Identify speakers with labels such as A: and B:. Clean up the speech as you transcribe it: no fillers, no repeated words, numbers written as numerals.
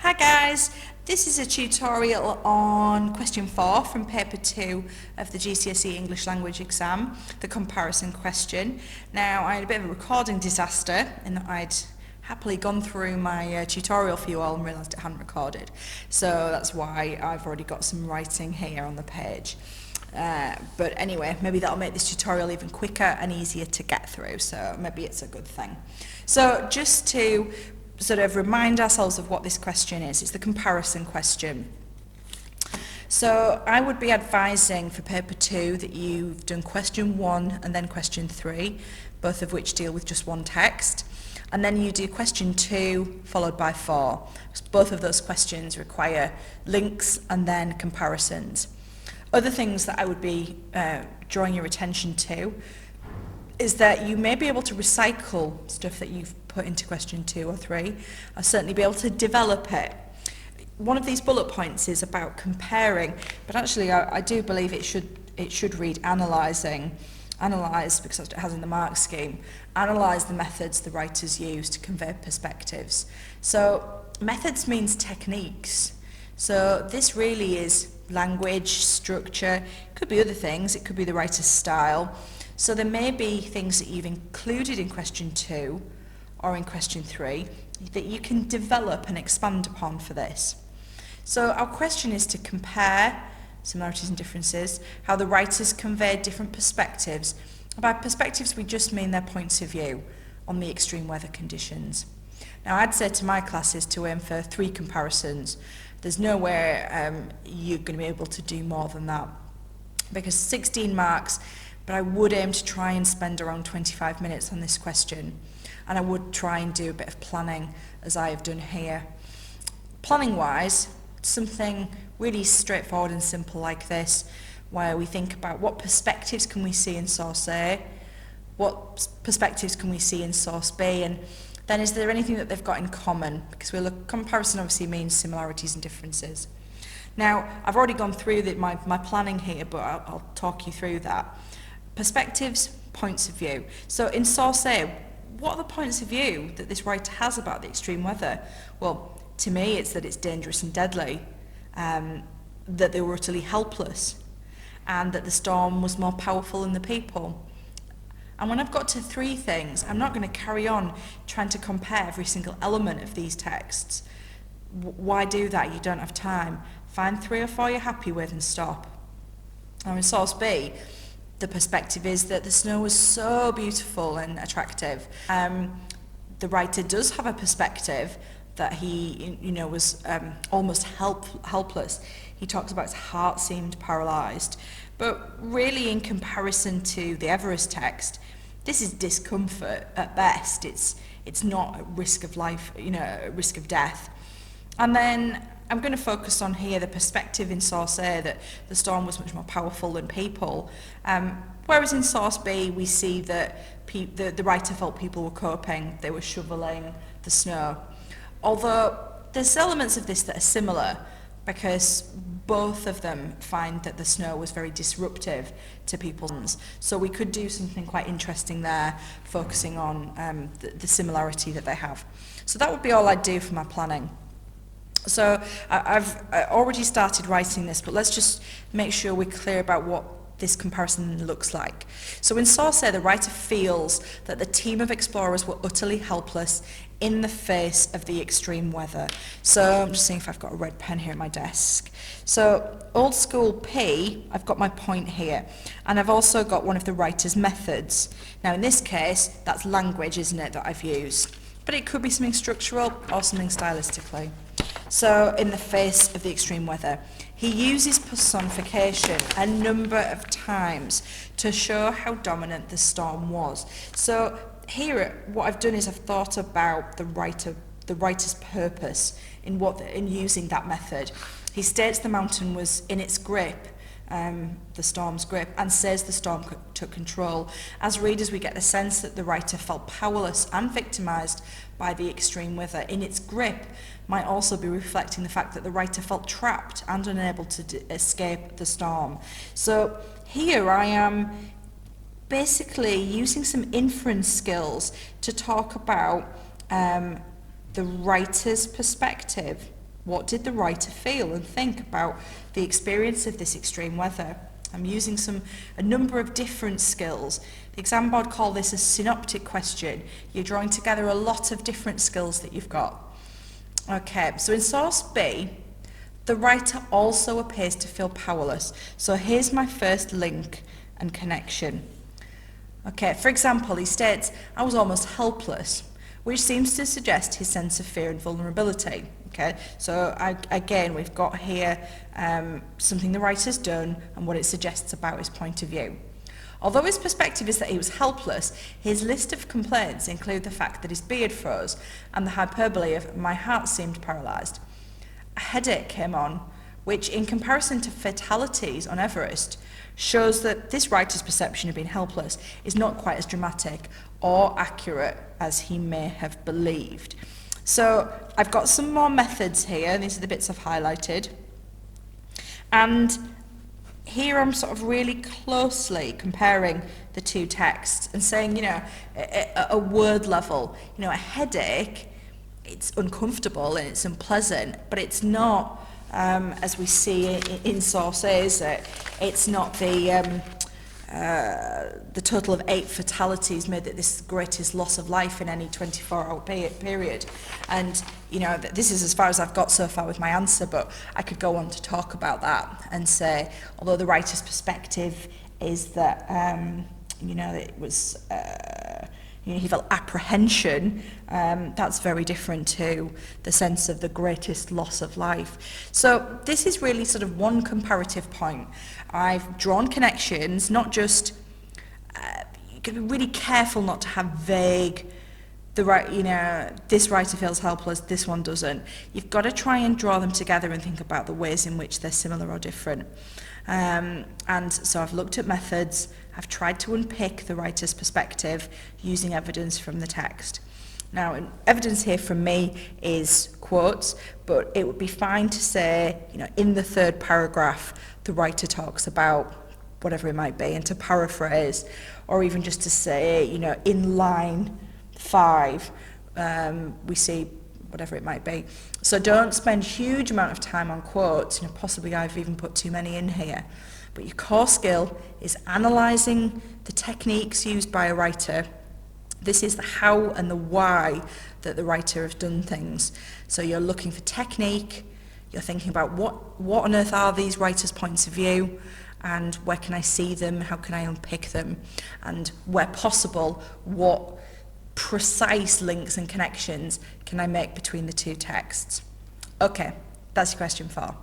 A: Hi guys, this is a tutorial on question 4 from paper 2 of the GCSE English Language exam, the comparison question. Now I had a bit of a recording disaster in that I'd happily gone through my tutorial for you all and realised it hadn't recorded. So that's why I've already got some writing here on the page. But anyway, maybe that'll make this tutorial even quicker and easier to get through, so maybe it's a good thing. So just to sort of remind ourselves of what this question is, it's the comparison question. So I would be advising for paper 2 that you've done question 1 and then question 3, both of which deal with just one text. And then you do question 2 followed by 4. Both of those questions require links and then comparisons. Other things that I would be drawing your attention to is that you may be able to recycle stuff that you've put into question 2 or 3. I'll certainly be able to develop it. One of these bullet points is about comparing, but actually I do believe it should read analysing. Analyse, because that's what it has in the mark scheme. Analyse the methods the writers use to convey perspectives. So methods means techniques. So this really is language, structure, could be other things, it could be the writer's style. So there may be things that you've included in question 2 or in question 3 that you can develop and expand upon for this. So our question is to compare similarities and differences, how the writers convey different perspectives. By perspectives we just mean their points of view on the extreme weather conditions. Now I'd say to my classes to aim for 3 comparisons. There's nowhere you're going to be able to do more than that, because 16 marks, but I would aim to try and spend around 25 minutes on this question, and I would try and do a bit of planning as I have done here. Planning wise, something really straightforward and simple like this, where we think about what perspectives can we see in source A, what perspectives can we see in source B, and then is there anything that they've got in common? Because comparison obviously means similarities and differences. Now, I've already gone through my planning here, but I'll talk you through that. Perspectives, points of view. So in source A, what are the points of view that this writer has about the extreme weather? Well, to me, it's that it's dangerous and deadly, that they were utterly helpless, and that the storm was more powerful than the people. And when I've got to 3 things, I'm not going to carry on trying to compare every single element of these texts. Why do that? You don't have time. Find 3 or 4 you're happy with and stop. Now in source B, the perspective is that the snow was so beautiful and attractive. The writer does have a perspective that he, was almost helpless. He talks about his heart seemed paralysed. But really, in comparison to the Everest text, this is discomfort at best. It's not a risk of life, a risk of death. And then I'm going to focus on here the perspective in source A that the storm was much more powerful than people. Whereas in source B, we see that the writer felt people were coping, they were shoveling the snow. Although there's elements of this that are similar, because both of them find that the snow was very disruptive to people's lives. So we could do something quite interesting there, focusing on the similarity that they have. So that would be all I'd do for my planning. So I've already started writing this, but let's just make sure we're clear about what this comparison looks like. So in source A, the writer feels that the team of explorers were utterly helpless in the face of the extreme weather. So I'm just seeing if I've got a red pen here at my desk. So old school P, I've got my point here, and I've also got one of the writer's methods. Now in this case, that's language, isn't it, that I've used? But it could be something structural or something stylistically. So in the face of the extreme weather, he uses personification a number of times to show how dominant the storm was. So here, what I've done is I've thought about the writer's purpose in using that method. He states the mountain was in its grip, the storm's grip, and says the storm took control. As readers, we get the sense that the writer felt powerless and victimised by the extreme weather. In its grip might also be reflecting the fact that the writer felt trapped and unable to escape the storm. So here I am basically using some inference skills to talk about the writer's perspective What did the writer feel and think about the experience of this extreme weather? I'm using a number of different skills. The exam board call this a synoptic question. You're drawing together a lot of different skills that you've got. Okay, so in source B, the writer also appears to feel powerless. So here's my first link and connection. Okay, for example, he states, I was almost helpless, which seems to suggest his sense of fear and vulnerability. Okay, so again, we've got here something the writer's done and what it suggests about his point of view. Although his perspective is that he was helpless, his list of complaints include the fact that his beard froze and the hyperbole of my heart seemed paralysed. A headache came on, which in comparison to fatalities on Everest, shows that this writer's perception of being helpless is not quite as dramatic or accurate as he may have believed. So I've got some more methods here, and these are the bits I've highlighted. And here I'm sort of really closely comparing the two texts and saying, you know, at a word level, you know, a headache, it's uncomfortable and it's unpleasant, but it's not, as we see in sources, it's not the total of 8 fatalities made that this greatest loss of life in any 24-hour period. And, you know, this is as far as I've got so far with my answer, but I could go on to talk about that and say, although the writer's perspective is that, you know, it was, you know, he felt apprehension, that's very different to the sense of the greatest loss of life. So this is really sort of one comparative point. I've drawn connections, not just, you can be really careful not to have vague, you know, this writer feels helpless, this one doesn't. You've got to try and draw them together and think about the ways in which they're similar or different. And so I've looked at methods, I've tried to unpick the writer's perspective using evidence from the text. Now, evidence here from me is quotes, but it would be fine to say, you know, in the third paragraph, the writer talks about whatever it might be, and to paraphrase, or even just to say, you know, in line 5, we see whatever it might be. So don't spend huge amount of time on quotes, you know, possibly I've even put too many in here. But your core skill is analysing the techniques used by a writer. This is the how and the why that the writer have done things. So you're looking for technique, you're thinking about what on earth are these writers' points of view, and where can I see them, how can I unpick them, and where possible, what precise links and connections can I make between the two texts. Okay, that's your question 4.